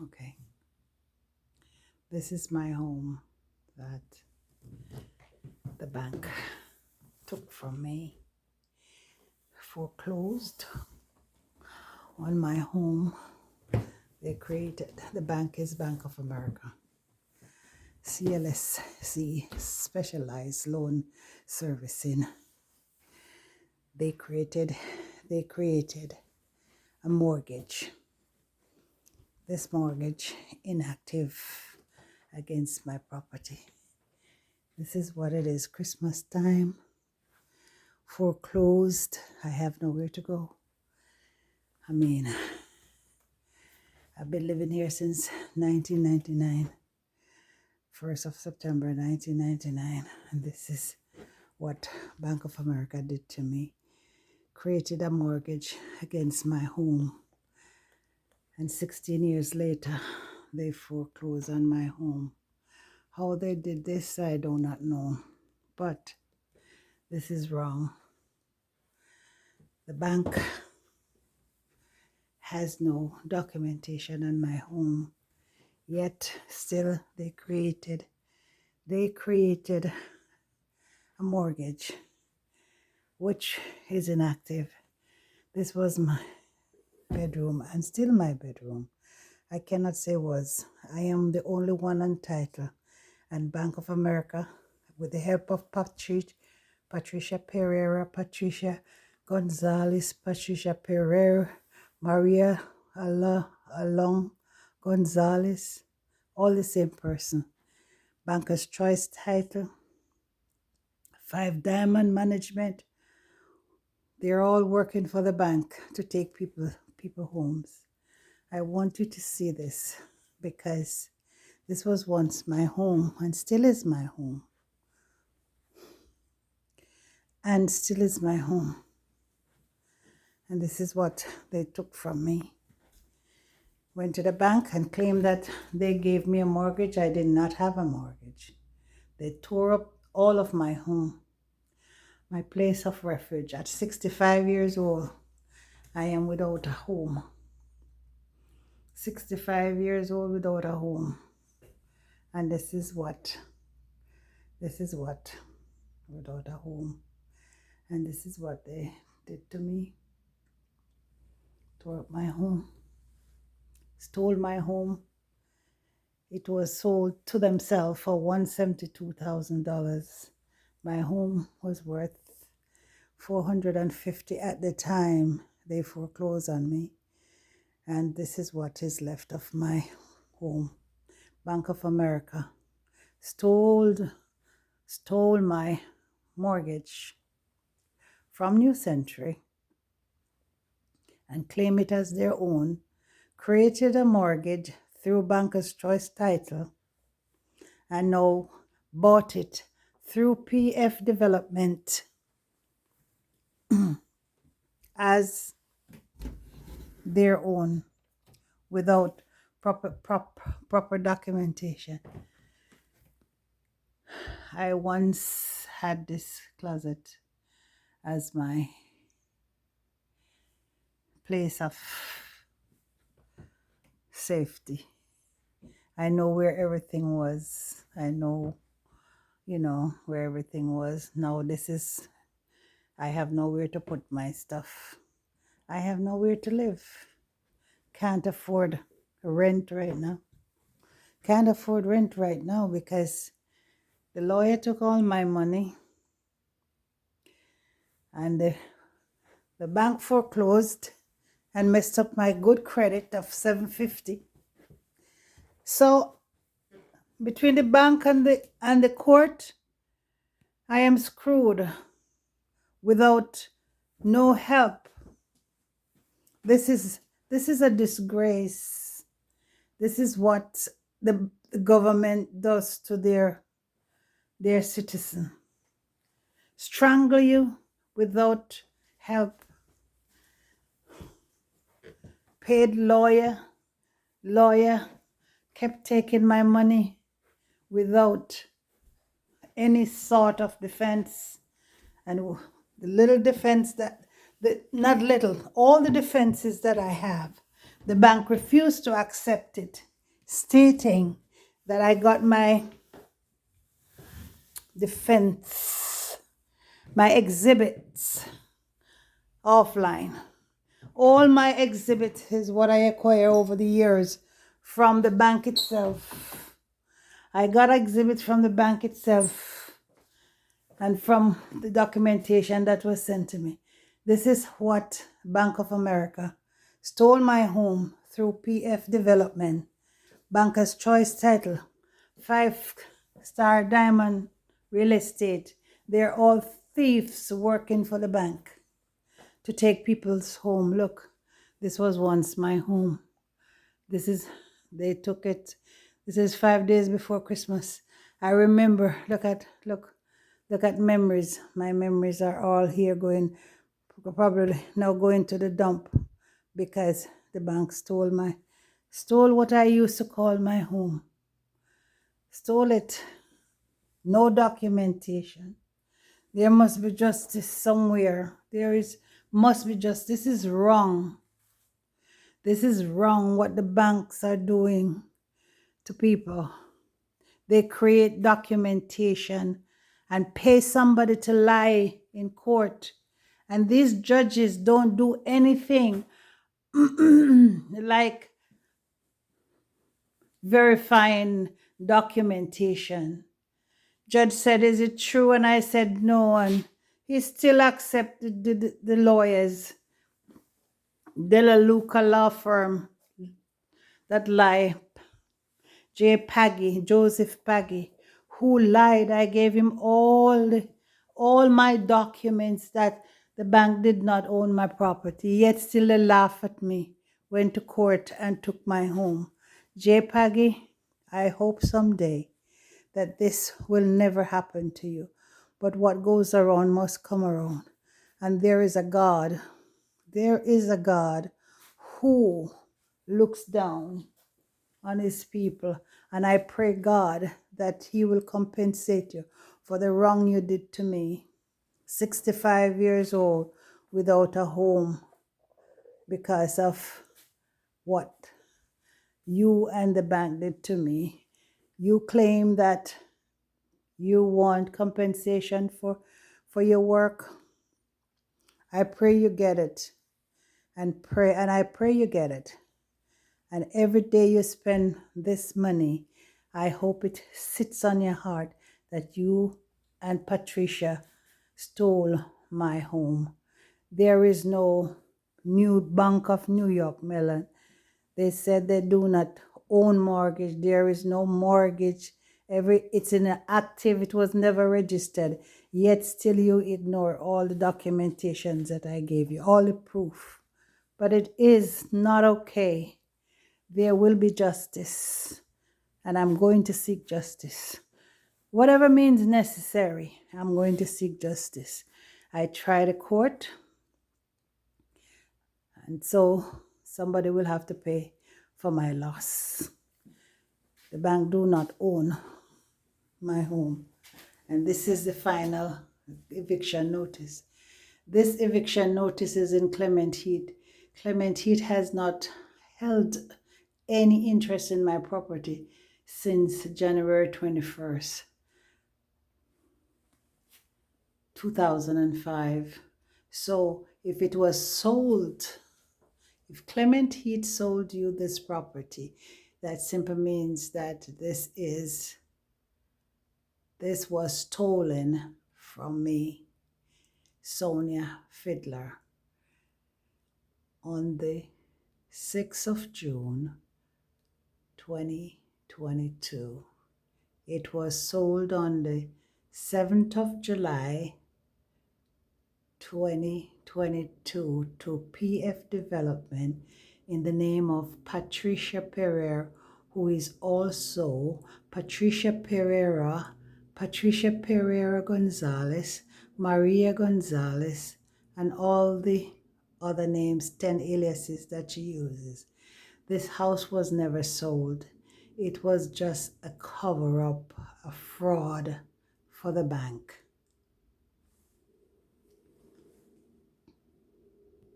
Okay, this is my home that the bank took from me, foreclosed on my home. They created, the bank is Bank of America, SLS, Specialized Loan Servicing. They created a mortgage. This mortgage inactive against my property. This is what it is. Christmas time, foreclosed. I have nowhere to go. I mean, I've been living here since 1999, 1st of September 1999, and this is what Bank of America did to me. Created a mortgage against my home, and 16 years later, they foreclosed on my home. How they did this, I do not know, but this is wrong. The bank has no documentation on my home, yet still they created a mortgage which is inactive. This was my bedroom and still my bedroom. I cannot say was. I am the only one on title, and Bank of America, with the help of Patricia Prerara, Patricia Gonzalez, Patricia Ferrer, Maria Along Gonzalez, all the same person. Banker's Choice title, 5 Diamond Management. They're all working for the bank to take people homes. I want you to see this because this was once my home and still is my home. And still is my home. And this is what they took from me. Went to the bank and claimed that they gave me a mortgage. I did not have a mortgage. They tore up all of my home, my place of refuge. At 65 years old, I am without a home. 65 years old without a home. And this is what, without a home. And this is what they did to me. Tore up my home. Stole my home. It was sold to themselves for $172,000. My home was worth $450,000 at the time they foreclosed on me. And this is what is left of my home. Bank of America stole my mortgage from New Century and claim it as their own, created a mortgage through Banker's Choice title, and now bought it through PF Development as their own without proper documentation. I once had this closet as my place of safety. I know where everything was. I know, where everything was. Now I have nowhere to put my stuff. I have nowhere to live. Can't afford rent right now. Can't afford rent right now because the lawyer took all my money and the bank foreclosed and messed up my good credit of $750. So between the bank and the court, I am screwed without no help. This is a disgrace. This is what the government does to their citizen. Strangle you without help. Paid lawyer kept taking my money without any sort of defense. And the little defense not little, all the defenses that I have, The bank refused to accept it, stating that I got my defense, my exhibits offline. All my exhibits is what I acquire over the years from the bank itself. I got exhibits from the bank itself and from the documentation that was sent to me. This is what Bank of America stole my home through PF Development, Banker's Choice Title, 5-star Diamond Real Estate. They're all thieves working for the bank to take people's home. Look, this was once my home. They took it. This is 5 days before Christmas. I remember, look at memories. My memories are all here probably now going to the dump because the bank stole what I used to call my home. Stole it. No documentation. There must be justice somewhere. Must be justice. This is wrong. This is wrong what the banks are doing to people. They create documentation and pay somebody to lie in court. And these judges don't do anything like verifying documentation. Judge said, is it true? And I said no. And he still accepted the lawyers, Della Luca law firm, that lie. Joseph Paggy, who lied. I gave him all my documents that the bank did not own my property, yet still they laugh at me. Went to court and took my home. Paggy, I hope someday that this will never happen to you. But what goes around must come around. And there is a God who looks down on his people. And I pray, God, that he will compensate you for the wrong you did to me. 65 years old without a home because of what you and the bank did to me. You claim that you want compensation for your work. I pray you get it. And I pray you get it. And every day you spend this money, I hope it sits on your heart that you and Patricia stole my home. There is no new Bank of New York, Mellon. They said they do not own mortgage. There is no mortgage. It's inactive. It was never registered. Yet still you ignore all the documentations that I gave you, all the proof. But it is not okay. There will be justice, and I'm going to seek justice. Whatever means necessary, I'm going to seek justice. I tried a court, and so somebody will have to pay for my loss. The bank do not own my home. And this is the final eviction notice. This eviction notice is in Clement Heat. Clement Heat has not held any interest in my property since January 21st, 2005. So if it was sold, if Clement Heat sold you this property, that simply means that this was stolen from me, Sonia Fiddler, on the 6th of June, 2022. It was sold on the 7th of July, 2022 to PF Development in the name of Patricia Ferrer, who is also Patricia Prerara, Gonzalez, Maria Gonzalez, and all the other names, 10 aliases that she uses. This house was never sold. It was just a cover-up, a fraud for the bank.